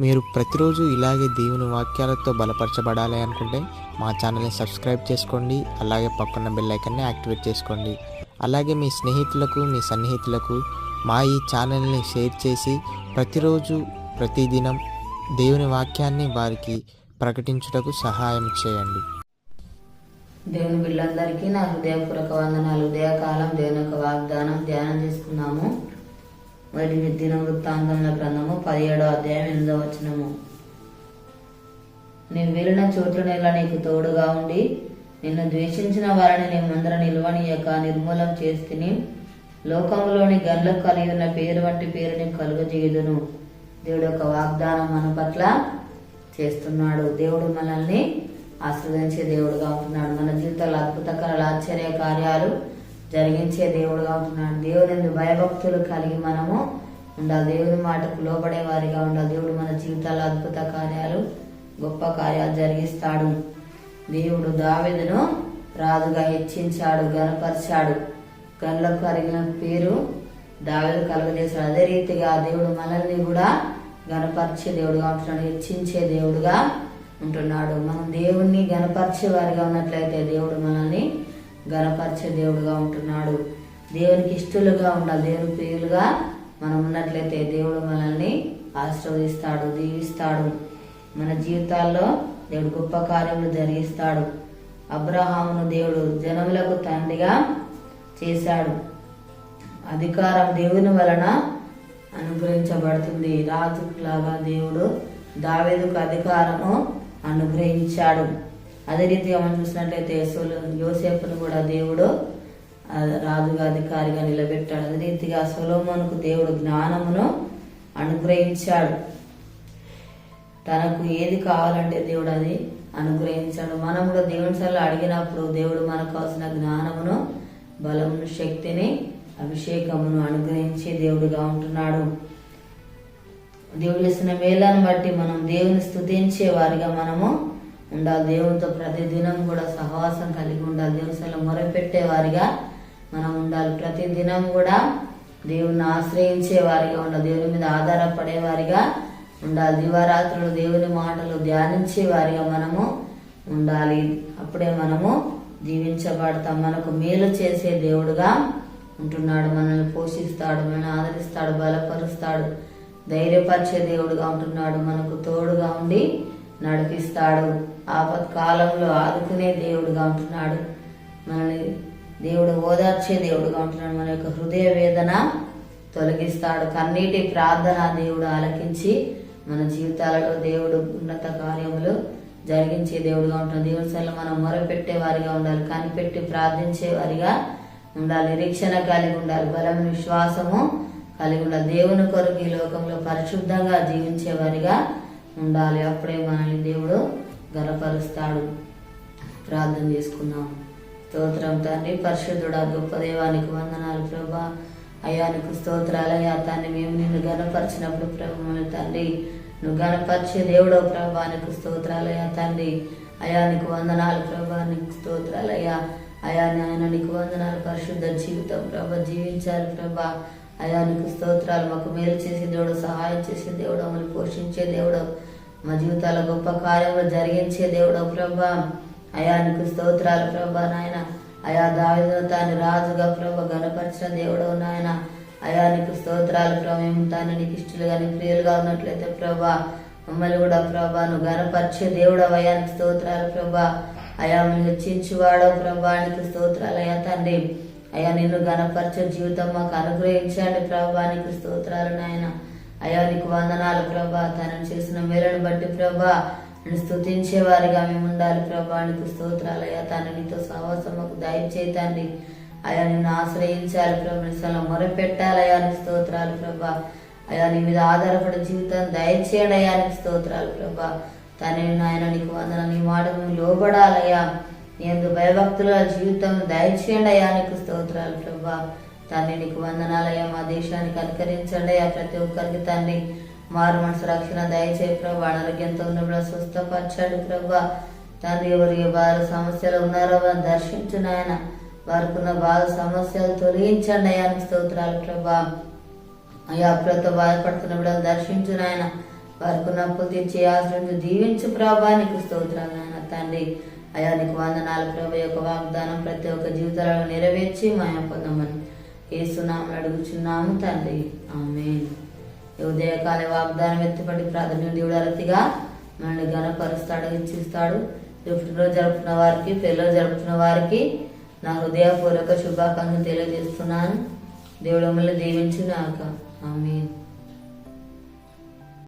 మీరు ప్రతిరోజు ఇలాగే దేవుని వాక్యాలతో బలపరచబడాలి అనుకుంటే మా ఛానల్ని సబ్స్క్రైబ్ చేసుకోండి. అలాగే పక్కన బెల్ ఐకాన్ని యాక్టివేట్ చేసుకోండి. అలాగే మీ స్నేహితులకు, మీ సన్నిహితులకు మా ఈ ఛానల్ని షేర్ చేసి ప్రతిరోజు ప్రతిదినం దేవుని వాక్యాన్ని వారికి ప్రకటించుటకు సహాయం చేయండి. దేవుని బిడ్డలందరికీ నా హృదయపూర్వక వందనాలు. ఉదయకాలం దేవుని యొక్క వాగ్దానం ధ్యానం చేసుకున్నాము. మొదటి దినవృత్తాంతముల గ్రంథము 17వ అధ్యాయం 8వ వచనము. నేను వెళ్ళిన చోట్లనెల్లా నీకు తోడుగా ఉండి నిన్ను ద్వేషించిన వారిని నీ ముందర నిలువనీయక నిర్మూలం చేస్తుని లోకంలోని గన్లకు కలిగి ఉన్న పేరు వంటి పేరుని కలుగజేయుదును. దేవుడు యొక్క వాగ్దానం మన పట్ల చేస్తున్నాడు. దేవుడు మనల్ని ఆశీర్వదించే దేవుడుగా ఉంటున్నాడు. మన జీవితాల్లో అద్భుతకరాలు, ఆశ్చర్య కార్యాలు జరిగించే దేవుడుగా ఉంటున్నాడు. దేవుని భయభక్తులు కలిగి మనము ఉండాలి. దేవుని మాటకు లోబడే వారిగా ఉండాలి. దేవుడు మన జీవితాల్లో అద్భుత కార్యాలు, గొప్ప కార్యాలు జరిగిస్తాడు. దేవుడు దావీదును రాజుగా హెచ్చించాడు, గణపరిచాడు. గనులకు కలిగిన పేరు దావీదు కలుగజేశాడు. అదే రీతిగా దేవుడు మనల్ని కూడా గణపరిచే దేవుడుగా ఉంటున్నాడు, హెచ్చించే దేవుడుగా ఉంటున్నాడు. మనం దేవుణ్ణి గణపరిచే వారిగా ఉన్నట్లయితే దేవుడు మనల్ని గణపరిచే దేవుడుగా ఉంటున్నాడు. దేవునికి ఇష్టలుగా ఉండాలి. దేవుని ప్రియులుగా మనం ఉన్నట్లయితే దేవుడు మనల్ని ఆశీర్వదిస్తాడు, దీవిస్తాడు. మన జీవితాల్లో దేవుడు గొప్ప కార్యములు జరిగిస్తాడు. అబ్రహామును దేవుడు జనములకు తండ్రిగా చేశాడు. అధికారం దేవుని వలన అనుగ్రహించబడుతుంది. రాజులాగా దేవుడు దావీదుకు అధికారము అనుగ్రహించాడు. అదే రీతిగా మనం చూసినట్లయితే యోసేపును కూడా దేవుడు రాజుగా అధికారిగా నిలబెట్టాడు. అదే రీతిగా సొలొమోనుకు దేవుడు జ్ఞానమును అనుగ్రహించాడు. తనకు ఏది కావాలంటే దేవుడు అది అనుగ్రహించాడు. మనం కూడా దేవుని సల్లా అడిగినప్పుడు దేవుడు మనకు కావాల్సిన జ్ఞానమును, బలమును, శక్తిని, అభిషేకమును అనుగ్రహించే దేవుడుగా ఉంటున్నాడు. దేవుడు చేసిన మేలను బట్టి మనం దేవుని స్తుతించే వారిగా మనము ఉండాలి. దేవునితో ప్రతిదినం కూడా సహవాసం కలిగి ఉండాలి. దేవుని సల మొరపెట్టే వారిగా మనం ఉండాలి. ప్రతిదినం కూడా దేవుని ఆశ్రయించే వారిగా ఉండాలి. దేవుని మీద ఆధారపడే వారిగా ఉండాలి. దివారాత్రులు దేవుని మాటలు ధ్యానించే వారిగా మనము ఉండాలి. అప్పుడే మనము జీవించబడతాం. మనకు మేలు చేసే దేవుడుగా ఉంటున్నాడు. మనల్ని పోషిస్తాడు, మనల్ని ఆదరిస్తాడు, బలపరుస్తాడు, ధైర్యపరిచే దేవుడుగా ఉంటున్నాడు. మనకు తోడుగా ఉండి నడిపిస్తాడు. ఆపత్కాలంలో ఆదుకునే దేవుడుగా ఉంటున్నాడు. మనల్ని దేవుడు ఓదార్చే దేవుడుగా ఉంటున్నాడు. మన యొక్క హృదయ వేదన తొలగిస్తాడు. కన్నీటి ప్రార్థన దేవుడు ఆలకించి మన జీవితాలలో దేవుడు ఉన్నత కార్యములు జరిగించే దేవుడుగా ఉంటున్నాడు. దేవుడి సల్ల మనం మొరపెట్టే వారిగా ఉండాలి. కనిపెట్టి ప్రార్థించే వారిగా ఉండాలి. నిరీక్షణ కలిగి ఉండాలి. బలం, విశ్వాసము కలిగి ఉండాలి. దేవుని కొరకు ఈ లోకంలో పరిశుద్ధంగా జీవించే వారిగా ఉండాలి. అప్పుడే మనల్ని దేవుడు గణపరుస్తాడు. ప్రార్థన చేసుకుందాం. స్తోత్రం తండ్రి, పరిశుద్ధుడా, గొప్ప దేవానికి వందనాలు ప్రభా. అయానికి స్తోత్రాలు. అయ్యా తండ్రి, మేము నిన్ను గణపరిచినప్పుడు ప్రభు తండ్రి నువ్వు గణపరిచే దేవుడో ప్రభా, నీకు స్తోత్రాలు. అయ్యా తండ్రి, అయానికి వందనాలు ప్రభా, నీకు స్తోత్రాలు. అయా నాయన నీకు వందనాలు. పరిశుద్ధ జీవితం ప్రభా జీవించాలి ప్రభా. అయా నీకు స్తోత్రాలు. మాకు మేలు చేసే దేవుడు, సహాయం చేసే దేవుడు, మమ్మల్ని పోషించే దేవుడు, మా జీవితాల గొప్ప కార్యములు జరిగించే దేవుడు ప్రభా. అయా నీకు స్తోత్రాలు ప్రభా. నాయన అయా దావీదును తాను రాజుగా ప్రభా గణపరిచిన దేవుడు నాయన. అయా నీకు స్తోత్రాలు ప్రభా. మేము తాను నీకు ఇష్టలుగా, నీ ప్రియులుగా ఉన్నట్లయితే ప్రభా మమ్మల్ని కూడా ప్రభా నువ్వు గణపరిచే దేవుడు. అయా నీకు స్తోత్రాలు ప్రభా. అయా మేము హెచ్చించువాడో ప్రభా, నీకు స్తోత్రాలు. అయ్యా తండ్రి, అయ్యా నిన్ను గణపరిచే జీవితం మాకు అనుగ్రహించండి ప్రభా, నీకు స్తోత్రాలు నాయన. అయ్యా నీకు వందనాలు ప్రభా. తనను చేసిన మేలను బట్టి ప్రభా నేను స్తుతించే వారిగా మేము ఉండాలి ప్రభా, నీకు స్తోత్రాలు. అయ్యా తను నీతో సహవాసం మాకు దయచేతండి. అయా నిన్ను ఆశ్రయించాలి ప్రభా, నిసలా మొరపెట్టాలి. అయా నీకు స్తోత్రాలు ప్రభా. అయా నీ మీద ఆధారపడే జీవితం దయచేయండి. అయా నీకు స్తోత్రాలు ప్రభా. తనే నాయన నీకు వందన, నీ మాటకు లోబడాలయ్యా. నేను భయభక్తుల జీవితం దయచేయండి. అయ్యా నీకు స్తోత్రాలు ప్రభా. తండ్రి నీకు వందనాలయ్యా. మా దేశానికి అనుకరించండి అయ్యా. ప్రతి ఒక్కరికి తండ్రి మారు మనసు రక్షణ దయచేయ ప్రభా. అనారోగ్యంతో ఉన్నప్పుడు స్వస్థపరచండి ప్రభా. తండ్రి ఎవరికి బాధ సమస్యలు ఉన్నారో వారిని దర్శించు నాయన. వారికి ఉన్న బాధ సమస్యలు తొలగించండి అయ్యా. స్తోత్రాలు ప్రభా. అయ్యా అప్పులతో బాధపడుతున్న బిడ్డలు దర్శించు నాయన. వారికి అప్పులు తీర్చి ఆశ్రయించి దీవించు ప్రభా, నీకు స్తోత్రాలు నాయన తండ్రి. అయా నీకు వందనాలు ప్రభు. యొక్క వాగ్దానం ప్రతి ఒక్క జీవితాలను నెరవేర్చి మాయా పొందమని యేసునామమున అడుగుచున్నాము తండ్రి, ఆమేన్. ఈ ఉదయకాల వాగ్దానం ఎత్తుపడి ప్రార్థన దేవుడు అరతిగా మనల్ని ఘనపరుస్తాడు, ఇచ్చిస్తాడు. పుట్టినరోజు జరుపుతున్న వారికి, పిల్లలు జరుపుతున్న వారికి నా హృదయపూర్వక శుభాకాంక్షలు తెలియజేస్తున్నాను. దేవుడు మిమ్మల్ని దీవించుగాక, ఆమేన్.